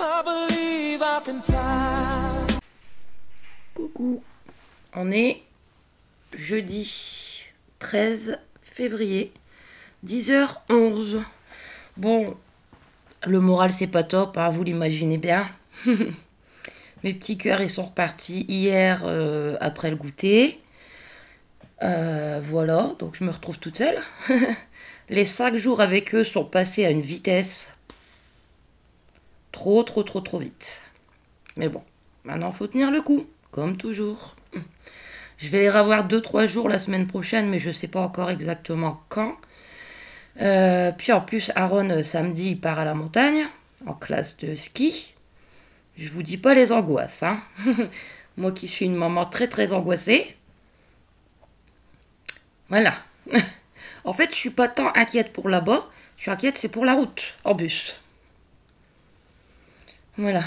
I believe I can fly. Coucou, on est jeudi 13 février, 10h11. Bon, le moral c'est pas top, hein, vous l'imaginez bien. Mes petits cœurs ils sont repartis hier après le goûter. Voilà, donc je me retrouve toute seule. Les 5 jours avec eux sont passés à une vitesse trop vite. Mais bon, maintenant faut tenir le coup, comme toujours. Je vais les revoir 2-3 jours la semaine prochaine, mais je sais pas encore exactement quand. Puis en plus, Aaron, samedi, il part à la montagne, en classe de ski. Je vous dis pas les angoisses, hein. Moi qui suis une maman très angoissée. Voilà. En fait, je suis pas tant inquiète pour là-bas. Je suis inquiète, c'est pour la route, en bus. Voilà.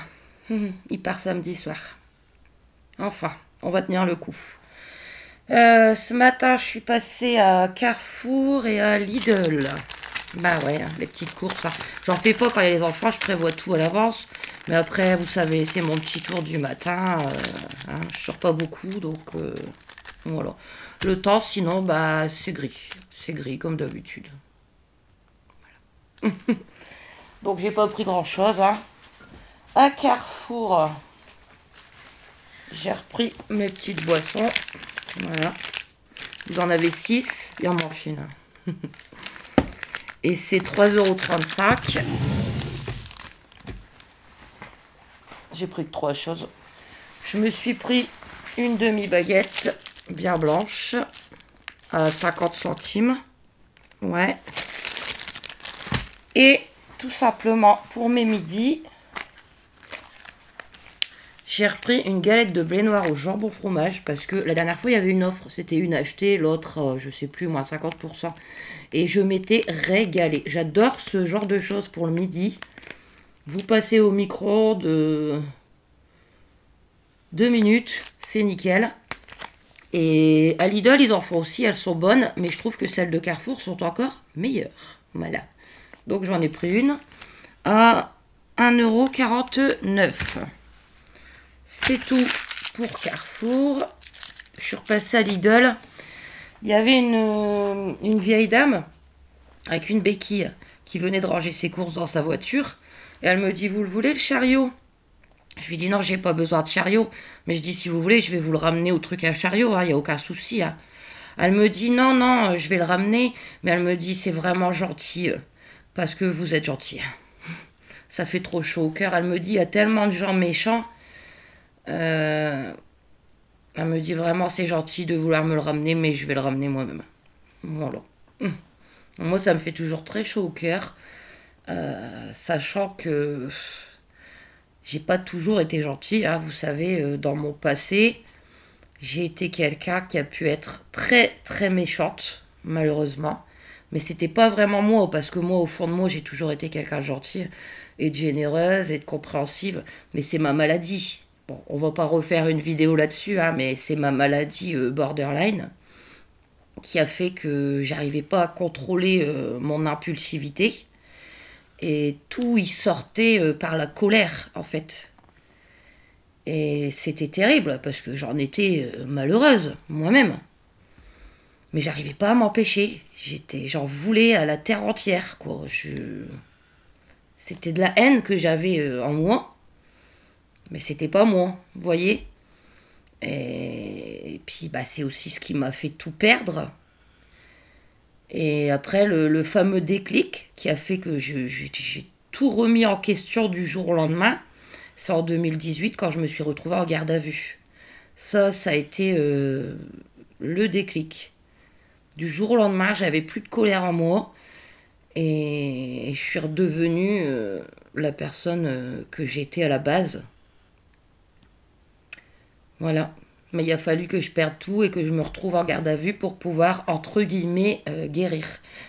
Il part samedi soir. Enfin, on va tenir le coup. Ce matin, je suis passée à Carrefour et à Lidl. Bah ouais, les petites courses. Hein. J'en fais pas quand il y a les enfants, je prévois tout à l'avance. Mais après, vous savez, c'est mon petit tour du matin. Hein, je sors pas beaucoup, donc voilà. Le temps, sinon, bah c'est gris. C'est gris, comme d'habitude. Voilà. Donc, j'ai pas pris grand-chose. Hein. À Carrefour, j'ai repris mes petites boissons. Voilà. Vous en avez 6, il en manque une. Et c'est 3,35 €. J'ai pris que 3 choses. Je me suis pris une demi-baguette bien blanche à 50 centimes. Ouais. Et tout simplement pour mes midis, j'ai repris une galette de blé noir au jambon fromage parce que la dernière fois il y avait une offre, c'était une achetée, l'autre je sais plus, moins 50%. Et je m'étais régalée. J'adore ce genre de choses pour le midi. Vous passez au micro-ondes 2 minutes, c'est nickel. Et à Lidl ils en font aussi, elles sont bonnes, mais je trouve que celles de Carrefour sont encore meilleures. Voilà. Donc j'en ai pris une à 1,49 €. C'est tout pour Carrefour. Je suis repassée à Lidl. Il y avait une vieille dame avec une béquille qui venait de ranger ses courses dans sa voiture. Et elle me dit, vous le voulez le chariot? Je lui dis, non, j'ai pas besoin de chariot. Mais je dis, si vous voulez, je vais vous le ramener au truc à chariot. Il n'y a aucun souci. Hein. Elle me dit, non, je vais le ramener. Mais elle me dit, c'est vraiment gentil. Parce que vous êtes gentil. Ça fait trop chaud au cœur. Elle me dit, il y a tellement de gens méchants. Elle me dit vraiment c'est gentil de vouloir me le ramener, mais je vais le ramener moi-même. Voilà. Moi ça me fait toujours très chaud au cœur, sachant que j'ai pas toujours été gentille. Hein. Vous savez, dans mon passé, j'ai été quelqu'un qui a pu être très méchante, malheureusement. Mais c'était pas vraiment moi, parce que moi, au fond de moi, j'ai toujours été quelqu'un de gentil et de généreuse et de compréhensive. Mais c'est ma maladie. Bon, on va pas refaire une vidéo là-dessus, hein, mais c'est ma maladie borderline qui a fait que j'arrivais pas à contrôler mon impulsivité. Et tout y sortait par la colère, en fait. Et c'était terrible, parce que j'en étais malheureuse, moi-même. Mais j'arrivais pas à m'empêcher. J'en voulais à la terre entière, quoi. C'était de la haine que j'avais en moi. Mais c'était pas moi, vous voyez. Et puis, bah, c'est aussi ce qui m'a fait tout perdre. Et après, le fameux déclic qui a fait que j'ai tout remis en question du jour au lendemain, c'est en 2018 quand je me suis retrouvée en garde à vue. Ça a été le déclic. Du jour au lendemain, j'avais plus de colère en moi. Et je suis redevenue la personne que j'étais à la base. Voilà. Mais il a fallu que je perde tout et que je me retrouve en garde à vue pour pouvoir, entre guillemets, guérir.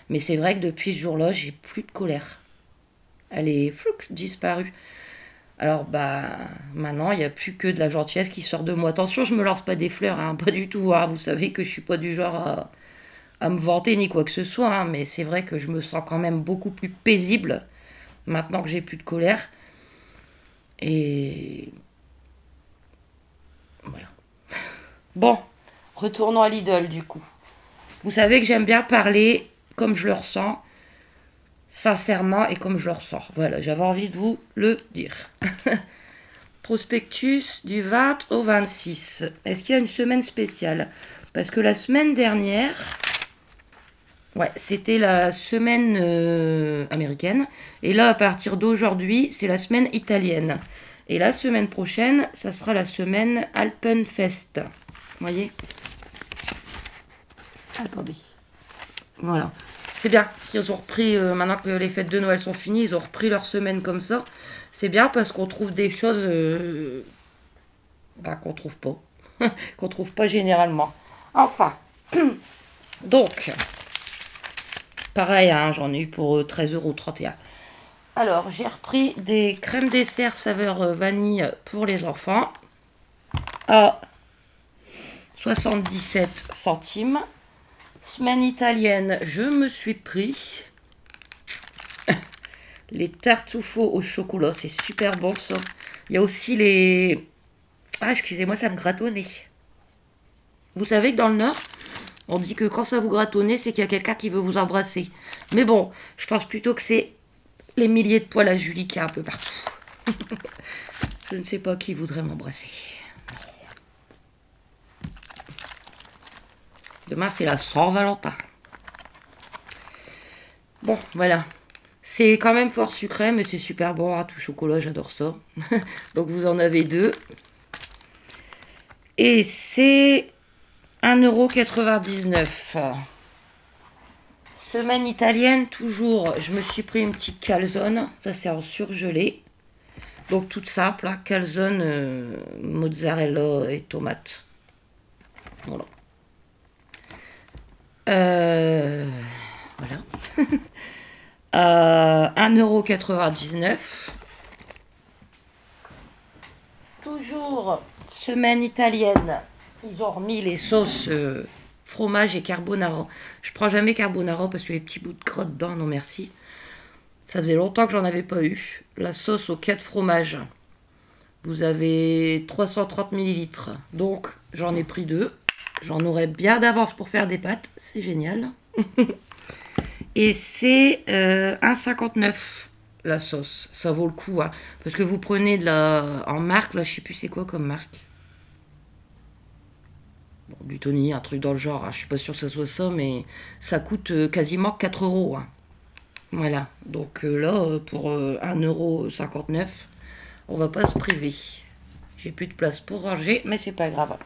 Mais c'est vrai que depuis ce jour-là, j'ai plus de colère. Elle est disparue. Alors, bah, maintenant, il n'y a plus que de la gentillesse qui sort de moi. Attention, je me lance pas des fleurs, hein, pas du tout. Hein. Vous savez que je suis pas du genre à me vanter ni quoi que ce soit. Hein, mais c'est vrai que je me sens quand même beaucoup plus paisible maintenant que j'ai plus de colère. Et voilà. Bon, retournons à Lidl du coup. Vous savez que j'aime bien parler comme je le ressens, sincèrement et comme je le ressens. Voilà, j'avais envie de vous le dire. Prospectus du 20 au 26. Est-ce qu'il y a une semaine spéciale? Parce que la semaine dernière, ouais, c'était la semaine américaine. Et là, à partir d'aujourd'hui, c'est la semaine italienne. Et la semaine prochaine, ça sera la semaine Alpenfest. Vous voyez? Attendez. Voilà. C'est bien qu'ils ont repris, maintenant que les fêtes de Noël sont finies, ils ont repris leur semaine comme ça. C'est bien parce qu'on trouve des choses qu'on trouve pas. Qu'on trouve pas généralement. Enfin. Donc. Pareil, hein, j'en ai eu pour 13,31 €. Alors, j'ai repris des crèmes dessert saveur vanille pour les enfants à 77 centimes. Semaine italienne, je me suis pris les tartuffos au chocolat. C'est super bon ça. Il y a aussi les... Ah, excusez-moi, ça me gratonnait. Vous savez que dans le Nord, on dit que quand ça vous gratonnait, c'est qu'il y a quelqu'un qui veut vous embrasser. Mais bon, je pense plutôt que c'est les milliers de poils à Julie qu'il y a un peu partout. Je ne sais pas qui voudrait m'embrasser. Demain, c'est la Saint-Valentin. Bon, voilà. C'est quand même fort sucré, mais c'est super bon. Hein, tout chocolat, j'adore ça. Donc, vous en avez deux. Et c'est 1,99 €. Semaine italienne, toujours. Je me suis pris une petite calzone. Ça, c'est en surgelé. Donc, toute simple. Hein, calzone, mozzarella et tomate. Voilà. Voilà. 1,99 €. Toujours semaine italienne. Ils ont remis les sauces fromage et carbonara. Je prends jamais carbonara parce que les petits bouts de crotte dedans, non merci. Ça faisait longtemps que j'en avais pas eu. La sauce aux 4 fromages. Vous avez 330 ml. Donc, j'en ai pris 2. J'en aurais bien d'avance pour faire des pâtes. C'est génial. Et c'est 1,59 € la sauce. Ça vaut le coup. Hein, parce que vous prenez de la... En marque, là, je sais plus c'est quoi comme marque. Bon, du Tony, un truc dans le genre. Hein, je suis pas sûre que ça soit ça, mais ça coûte quasiment 4 €. Hein. Voilà. Donc là, pour 1,59 €, on va pas se priver. J'ai plus de place pour ranger, mais c'est pas grave.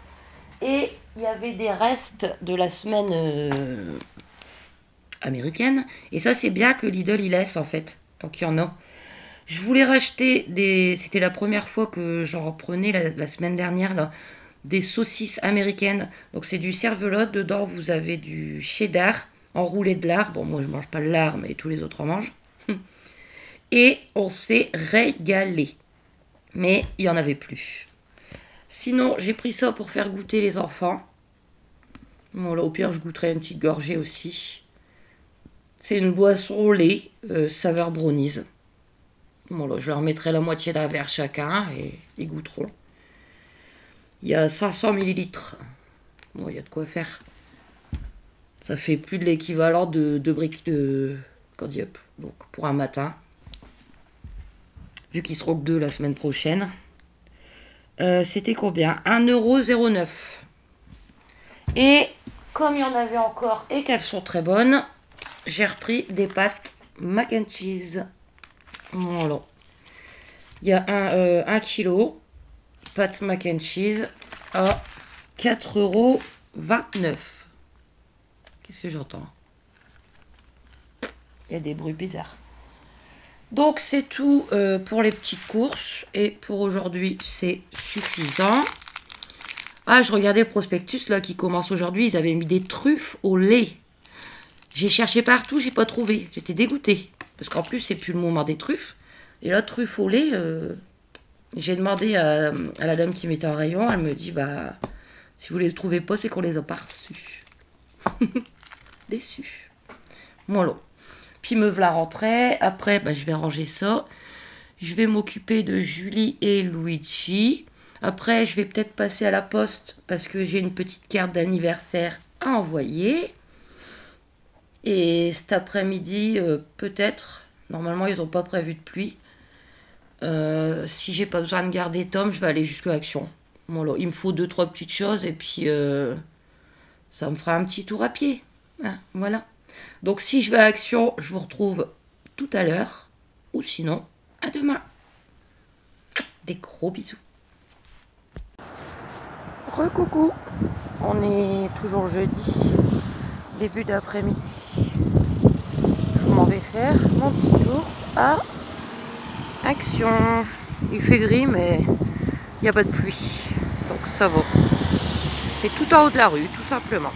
Et il y avait des restes de la semaine américaine. Et ça, c'est bien que Lidl y laisse, en fait, tant qu'il y en a. Je voulais racheter des... C'était la première fois que j'en reprenais la semaine dernière, là. Des saucisses américaines. Donc, c'est du cervelotte. Dedans, vous avez du cheddar enroulé de lard. Bon, moi, je mange pas le lard, mais tous les autres en mangent. Et on s'est régalé. Mais il n'y en avait plus. Sinon, j'ai pris ça pour faire goûter les enfants. Bon, là, au pire, je goûterai une petite gorgée aussi. C'est une boisson au lait, saveur brownies. Bon, là, je leur mettrai la moitié d'un verre chacun et ils goûteront. Il y a 500 ml. Bon, il y a de quoi faire. Ça fait plus de l'équivalent de briques de Candy-Up. Donc, pour un matin. Vu qu'ils seront que 2 la semaine prochaine. C'était combien? 1,09 €. Et comme il y en avait encore et qu'elles sont très bonnes, j'ai repris des pâtes mac and cheese. Voilà. Il y a 1 kg pâtes mac and cheese à 4,29 €. Qu'est-ce que j'entends? Il y a des bruits bizarres. Donc c'est tout pour les petites courses. Et pour aujourd'hui, c'est suffisant. Ah, je regardais le prospectus là qui commence aujourd'hui. Ils avaient mis des truffes au lait. J'ai cherché partout, j'ai pas trouvé. J'étais dégoûtée. Parce qu'en plus, c'est plus le moment des truffes. Et là, truffes au lait, j'ai demandé à la dame qui mettait en rayon. Elle me dit, bah, si vous les trouvez pas, c'est qu'on les a pas reçus. Déçue. Voilà. Puis me voilà rentrée. Après, bah, je vais ranger ça. Je vais m'occuper de Julie et Luigi. Après, je vais peut-être passer à la poste parce que j'ai une petite carte d'anniversaire à envoyer. Et cet après-midi, peut-être, normalement ils n'ont pas prévu de pluie. Si j'ai pas besoin de garder Tom, je vais aller jusqu'à Action. Voilà, il me faut 2-3 petites choses et puis ça me fera un petit tour à pied. Hein, voilà. Donc si je vais à Action, je vous retrouve tout à l'heure. Ou sinon, à demain. Des gros bisous. Recoucou. On est toujours jeudi, début d'après-midi. Je m'en vais faire mon petit tour à Action. Il fait gris, mais il n'y a pas de pluie. Donc ça va. C'est tout en haut de la rue, tout simplement.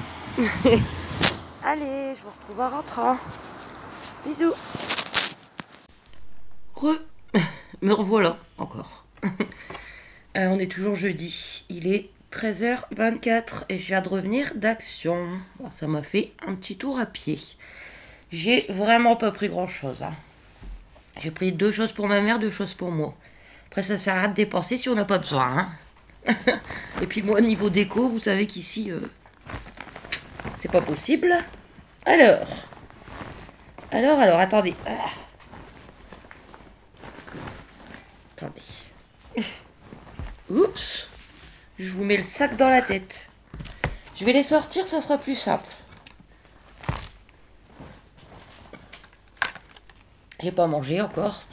Allez, je vous retrouve en rentrant. Bisous. Me revoilà encore. On est toujours jeudi. Il est 13h24 et je viens de revenir d'Action. Bon, ça m'a fait un petit tour à pied. J'ai vraiment pas pris grand chose. Hein. J'ai pris 2 choses pour ma mère, 2 choses pour moi. Après, ça sert à rien de dépenser si on n'a pas besoin. Hein. Et puis moi, niveau déco, vous savez qu'ici, c'est pas possible. Alors, attendez. Attendez. Oups. Je vous mets le sac dans la tête. Je vais les sortir, ça sera plus simple. J'ai pas mangé encore.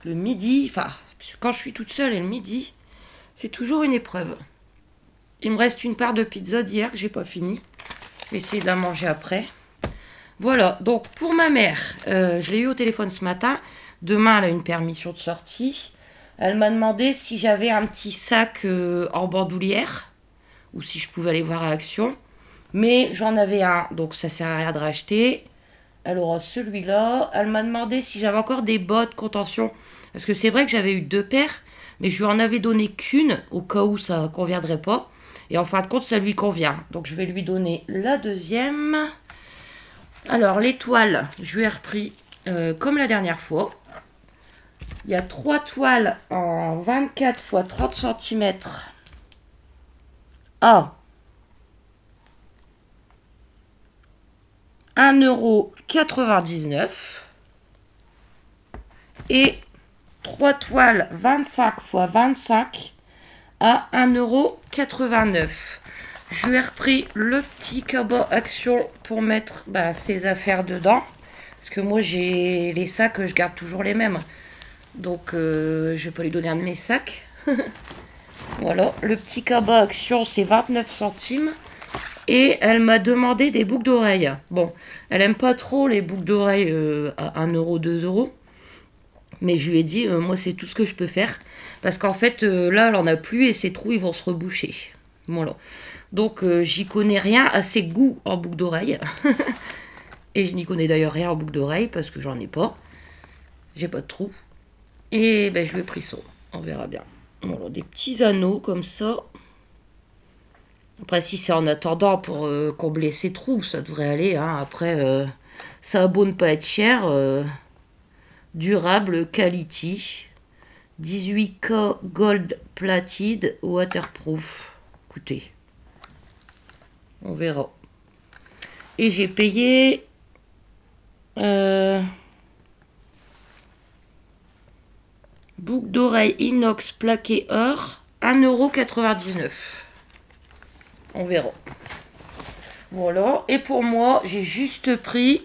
Le midi, enfin, quand je suis toute seule et le midi, c'est toujours une épreuve. Il me reste une part de pizza d'hier que j'ai pas fini. Je vais essayer de la manger après. Voilà, donc pour ma mère, je l'ai eu au téléphone ce matin. Demain, elle a une permission de sortie. Elle m'a demandé si j'avais un petit sac en bandoulière ou si je pouvais aller voir à Action. Mais j'en avais un, donc ça sert à rien de racheter. Elle aura celui-là. Elle m'a demandé si j'avais encore des bottes contention. Parce que c'est vrai que j'avais eu 2 paires, mais je lui en avais donné qu'une au cas où ça ne conviendrait pas. Et en fin de compte, ça lui convient. Donc je vais lui donner la deuxième. Alors les toiles, je lui ai repris comme la dernière fois. Il y a 3 toiles en 24 x 30 cm à 1,99 € et 3 toiles 25 x 25 à 1,89 €. Je lui ai repris le petit cabas Action pour mettre ses affaires dedans. Parce que moi, j'ai les sacs, je garde toujours les mêmes. Donc, je peux lui donner un de mes sacs. Voilà, le petit cabas Action, c'est 29 centimes. Et elle m'a demandé des boucles d'oreilles. Bon, elle aime pas trop les boucles d'oreilles à 1 €, 2 €. Mais je lui ai dit, moi, c'est tout ce que je peux faire. Parce qu'en fait, là, elle en a plus et ses trous, ils vont se reboucher. Voilà. Donc, j'y connais rien à ses goûts en boucles d'oreilles. Et je n'y connais d'ailleurs rien en boucles d'oreilles parce que j'en ai pas. J'ai pas de trous. Et je lui ai pris ça. On verra bien. Voilà, des petits anneaux comme ça. Après, si c'est en attendant pour combler ses trous, ça devrait aller. Hein. Après, ça a beau ne pas être cher. Durable, quality. 18K gold plated, waterproof. Écoutez, on verra. Et j'ai payé... boucle d'oreille inox plaqué or, 1,99 €. On verra. Voilà. Et pour moi, j'ai juste pris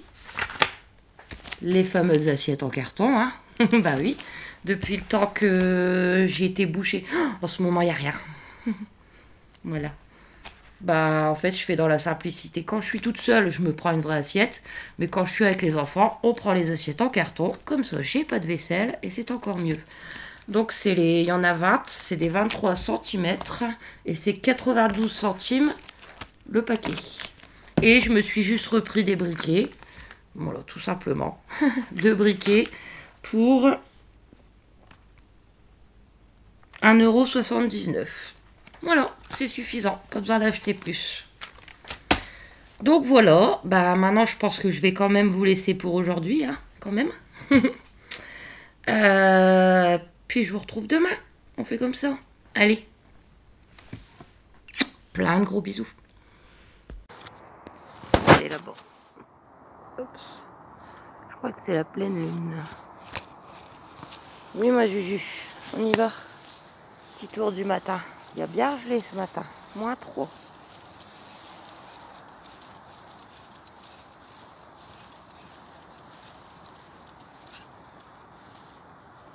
les fameuses assiettes en carton. Hein. Bah oui. Depuis le temps que j'ai été bouchée. En ce moment, il n'y a rien. Voilà. Bah, en fait, je fais dans la simplicité. Quand je suis toute seule, je me prends une vraie assiette. Mais quand je suis avec les enfants, on prend les assiettes en carton. Comme ça, j'ai pas de vaisselle et c'est encore mieux. Donc, il y en a 20. C'est des 23 cm. Et c'est 92 centimes le paquet. Et je me suis juste repris des briquets. Voilà, tout simplement. 2 briquets pour 1,79 €. Voilà, c'est suffisant. Pas besoin d'acheter plus. Donc voilà. Bah maintenant, je pense que je vais quand même vous laisser pour aujourd'hui. Hein, quand même. Puis je vous retrouve demain. On fait comme ça. Allez. Plein de gros bisous. Allez là-bas. Oups. Je crois que c'est la pleine lune. Oui, ma Juju. On y va. Petit tour du matin. Il y a bien gelé ce matin. Moins trop.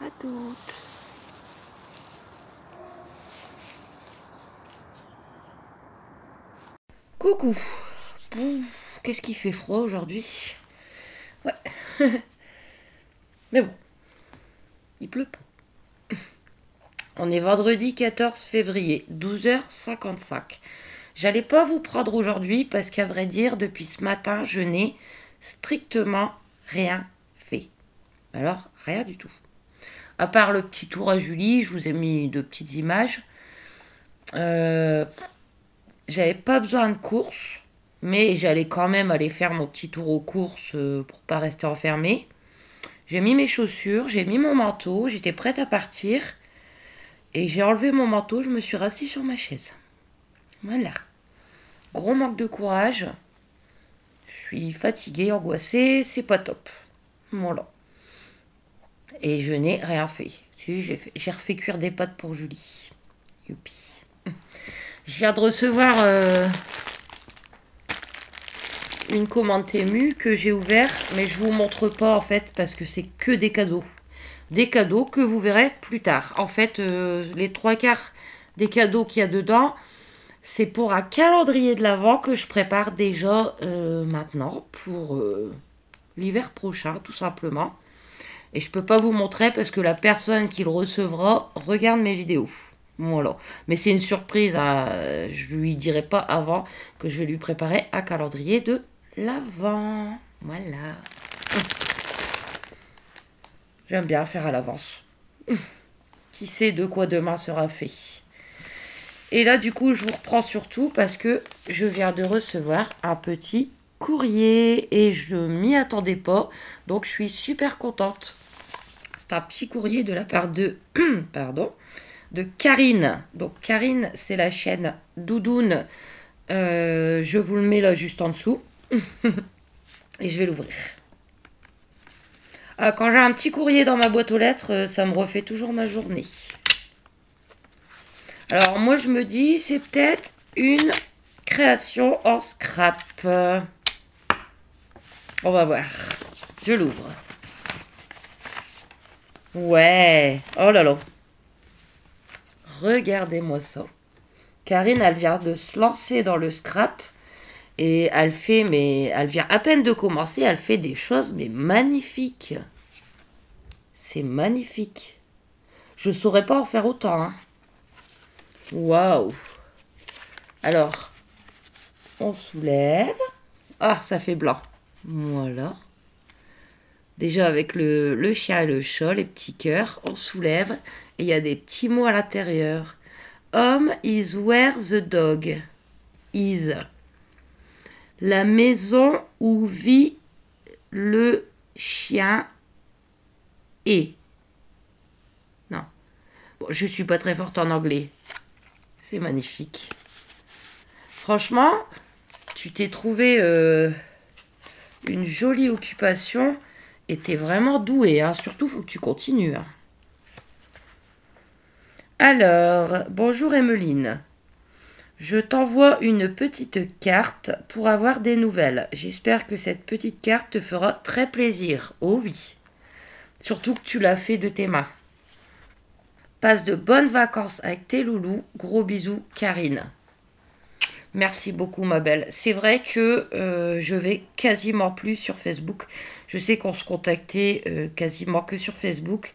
À toutes. Coucou. Qu'est-ce qui fait froid aujourd'hui? Ouais. Mais bon. Il pleut pas. On est vendredi 14 février, 12h55. J'allais pas vous prendre aujourd'hui parce qu'à vrai dire, depuis ce matin, je n'ai strictement rien fait. Alors, rien du tout. À part le petit tour à Julie, je vous ai mis de petites images. J'avais pas besoin de courses, mais j'allais quand même aller faire mon petit tour aux courses pour pas rester enfermée. J'ai mis mes chaussures, j'ai mis mon manteau, j'étais prête à partir. Et j'ai enlevé mon manteau, je me suis rassise sur ma chaise. Voilà. Gros manque de courage. Je suis fatiguée, angoissée, c'est pas top. Voilà. Et je n'ai rien fait. Si, j'ai refait cuire des pâtes pour Julie. Youpi. Je viens de recevoir une commande Temu que j'ai ouverte, mais je vous montre pas en fait parce que c'est que des cadeaux. Des cadeaux que vous verrez plus tard. En fait, les 3/4 des cadeaux qu'il y a dedans, c'est pour un calendrier de l'Avent que je prépare déjà maintenant pour l'hiver prochain, tout simplement. Et je peux pas vous montrer parce que la personne qui le recevra regarde mes vidéos. Voilà. Mais c'est une surprise. Hein. Je lui dirai pas avant que je vais lui préparer un calendrier de l'Avent. Voilà. J'aime bien faire à l'avance. Qui sait de quoi demain sera fait. Et là, du coup, je vous reprends surtout parce que je viens de recevoir un petit courrier et je m'y attendais pas. Donc, je suis super contente. C'est un petit courrier de la part de, pardon, de Karine. Donc, Karine, c'est la chaîne Doudoune. Je vous le mets là juste en dessous. Et je vais l'ouvrir. Quand j'ai un petit courrier dans ma boîte aux lettres, ça me refait toujours ma journée. Alors moi je me dis c'est peut-être une création en scrap. On va voir. Je l'ouvre. Ouais. Oh là là. Regardez-moi ça. Karine elle vient de se lancer dans le scrap. Et elle fait, mais elle vient à peine de commencer, elle fait des choses mais magnifiques. C'est magnifique. Je saurais pas en faire autant. Hein. Waouh. Alors, on soulève. Ah, ça fait blanc. Voilà. Déjà avec le chien et le chat, les petits cœurs, on soulève. Et il y a des petits mots à l'intérieur. Home is where the dog is. La maison où vit le chien est. Non. Bon, je suis pas très forte en anglais. C'est magnifique. Franchement, tu t'es trouvé une jolie occupation et t'es vraiment doué. Hein. Surtout, il faut que tu continues. Hein. Alors, bonjour Emmeline. Je t'envoie une petite carte pour avoir des nouvelles. J'espère que cette petite carte te fera très plaisir. Oh oui. Surtout que tu l'as fait de tes mains. Passe de bonnes vacances avec tes loulous. Gros bisous, Karine. Merci beaucoup, ma belle. C'est vrai que je vais quasiment plus sur Facebook. Je sais qu'on se contactait quasiment que sur Facebook.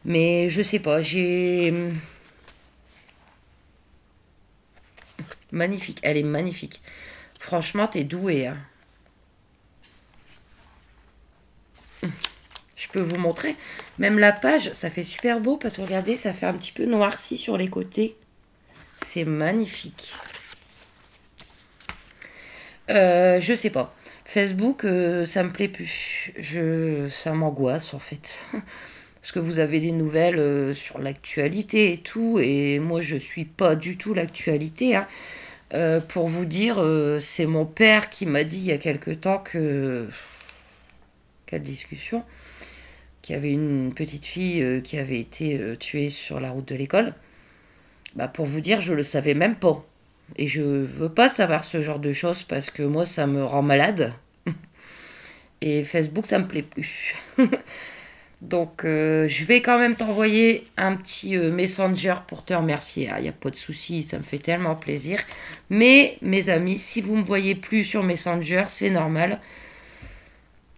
Mais je sais pas, j'ai... Magnifique, elle est magnifique. Franchement, t'es douée. Hein. Je peux vous montrer. Même la page, ça fait super beau parce que regardez, ça fait un petit peu noirci sur les côtés. C'est magnifique. Je sais pas. Facebook, ça me plaît plus. Ça m'angoisse en fait. Parce que vous avez des nouvelles sur l'actualité et tout, et moi je suis pas du tout l'actualité, hein. Pour vous dire, c'est mon père qui m'a dit il y a quelque temps que... Quelle discussion? Qu'il y avait une petite fille qui avait été tuée sur la route de l'école. Bah pour vous dire, je le savais même pas. Et je veux pas savoir ce genre de choses parce que moi ça me rend malade. Et Facebook ça me plaît plus. Donc je vais quand même t'envoyer un petit messenger pour te remercier. Il n'y a pas de souci, ça me fait tellement plaisir. Mais mes amis, si vous me voyez plus sur Messenger, c'est normal.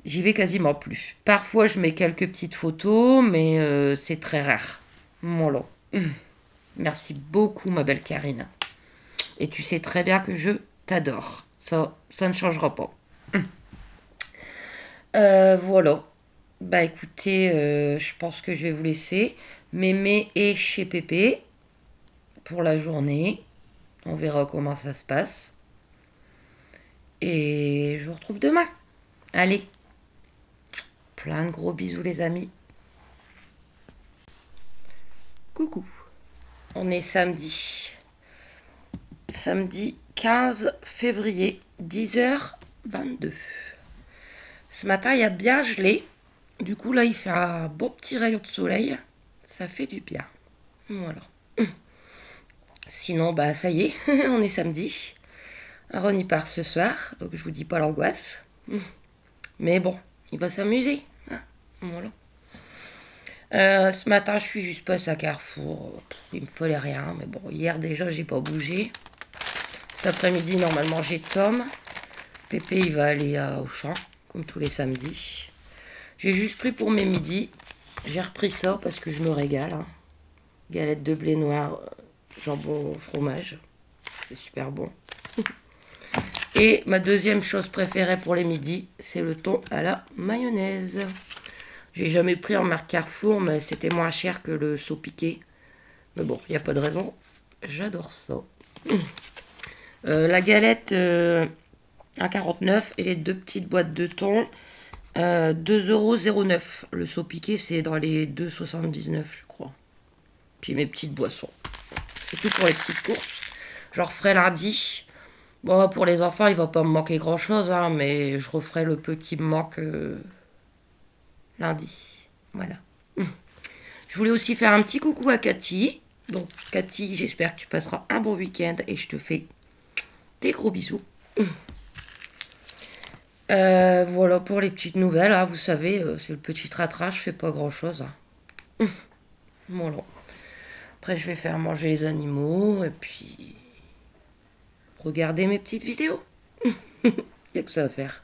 J'y vais quasiment plus. Parfois je mets quelques petites photos, mais c'est très rare. Voilà. Merci beaucoup ma belle Karine. Et tu sais très bien que je t'adore. Ça ne changera pas. Voilà. Bah écoutez, je pense que je vais vous laisser. Mémé est chez Pépé pour la journée. On verra comment ça se passe. Et je vous retrouve demain. Allez. Plein de gros bisous les amis. Coucou. On est samedi. Samedi 15 février, 10h22. Ce matin, il y a bien gelé. Du coup, là, il fait un bon petit rayon de soleil. Ça fait du bien. Voilà. Sinon, bah, ça y est, on est samedi. Aaron, y part ce soir. Donc, je vous dis pas l'angoisse. Mais bon, il va s'amuser. Hein, voilà. Ce matin, je suis juste passée à Carrefour. Il me fallait rien. Mais bon, hier, déjà, j'ai pas bougé. Cet après-midi, normalement, j'ai Tom. Pépé, il va aller au champ, comme tous les samedis. J'ai juste pris pour mes midis. J'ai repris ça parce que je me régale. Hein. Galette de blé noir, jambon au fromage. C'est super bon. Et ma deuxième chose préférée pour les midis, c'est le thon à la mayonnaise. J'ai jamais pris en marque Carrefour, mais c'était moins cher que le saut piqué. Mais bon, il n'y a pas de raison. J'adore ça. La galette 1,49 et les deux petites boîtes de thon 2,09 €. Le saut piqué, c'est dans les 2,79 je crois. Puis mes petites boissons. C'est tout pour les petites courses. Je referai lundi. Bon, pour les enfants, il va pas me manquer grand chose, hein, mais je referai le peu qui me manque lundi. Voilà. Je voulais aussi faire un petit coucou à Cathy. Donc, Cathy, j'espère que tu passeras un bon week-end et je te fais des gros bisous. Voilà pour les petites nouvelles. Hein, vous savez, c'est le petit tratrage, je fais pas grand chose. Hein. Voilà. Après, je vais faire manger les animaux et puis regarder mes petites vidéos. Il n'y a que ça à faire.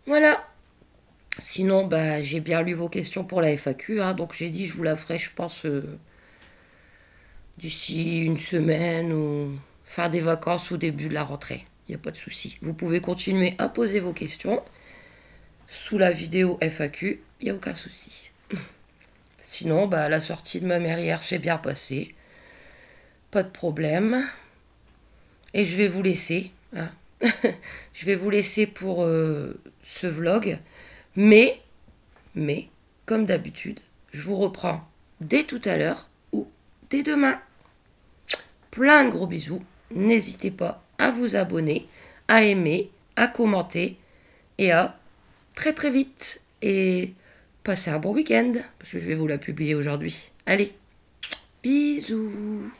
Voilà. Sinon, bah, j'ai bien lu vos questions pour la FAQ. Hein, donc, j'ai dit, je vous la ferai, je pense, d'ici une semaine ou fin des vacances ou début de la rentrée. Il n'y a pas de souci. Vous pouvez continuer à poser vos questions sous la vidéo FAQ. Il n'y a aucun souci. Sinon, bah, la sortie de ma mère hier s'est bien passée. Pas de problème. Et je vais vous laisser. Hein. Je vais vous laisser pour ce vlog. Mais, comme d'habitude, je vous reprends dès tout à l'heure ou dès demain. Plein de gros bisous. N'hésitez pas à vous abonner, à aimer, à commenter et à très très vite. Et passez un bon week-end parce que je vais vous la publier aujourd'hui. Allez, bisous.